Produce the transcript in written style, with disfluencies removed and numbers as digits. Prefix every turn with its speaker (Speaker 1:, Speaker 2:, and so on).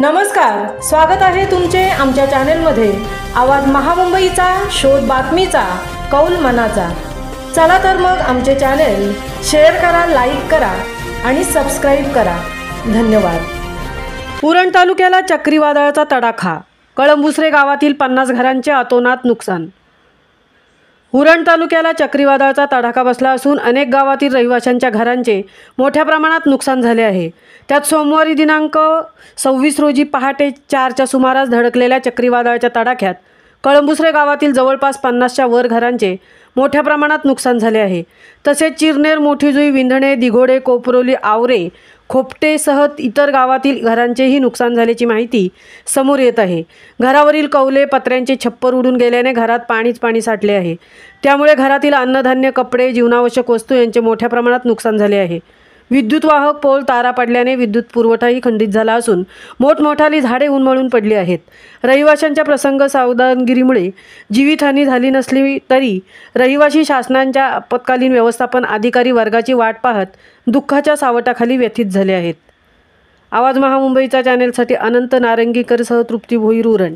Speaker 1: नमस्कार, स्वागत आहे तुमचे आमच्या चॅनलमध्ये। आवाज महामुंबईचा, शोध बातमीचा, कौल मनाचा। चला तर मग आमचे चॅनल शेअर करा, लाईक करा आणि सबस्क्राइब करा। धन्यवाद। उरण तालुक्याला चक्रीवादळाचा तडाखा, कळंबुसरे गावातील 50 घरांचे अतोनात नुकसान। उरण तालुक्याला चक्रीवादळाचा तडाखा बसला असून अनेक गावातील रहिवाशांच्या घरांचे मोठ्या प्रमाणात नुकसान झाले आहे। त्यात सोमवारी दिनांक 26 रोजी पहाटे 4च्या सुमारास धडकलेल्या चक्रीवादळाच्या तडाख्यात कळंबुसरे गावातील जवळपास 50च्या वर घरांचे मोठ्या प्रमाणात नुकसान झाले आहे। तसेच चिरनेर, मोठीजुई, विंधणे, दिघोडे, कोपरोली, आवरे, खोपटेसह इतर गावातील घरांचेही नुकसान झाल्याची माहिती समोर येत आहे। घरावरील कौले, पत्र्यांचे छप्पर उडून गेल्याने घरात पाणी साठले आहे। त्यामुळे घरातील अन्नधान्य, कपडे, जीवनावश्यक वस्तू यांचे मोठ्या प्रमाणात नुकसान झाले आहे। विद्युत वाहक पोल, तारा पडल्याने विद्युत पुरवठाही खंडित झाला असून मोठमोठाली झाडे उन्मळून पडली आहेत। रहिवाशांच्या प्रसंग सावधानगिरीमुळे जीवितहानी झाली नसली तरी रहिवासी शासनाच्या आपत्कालीन व्यवस्थापन अधिकारी वर्गाची वाट पाहत दुःखाच्या सावटाखाली व्यथित झाले आहेत। आवाज महामुंबईचा चॅनेलसाठी अनंत नारंगीकरसह तृप्ती भोईर, उरण।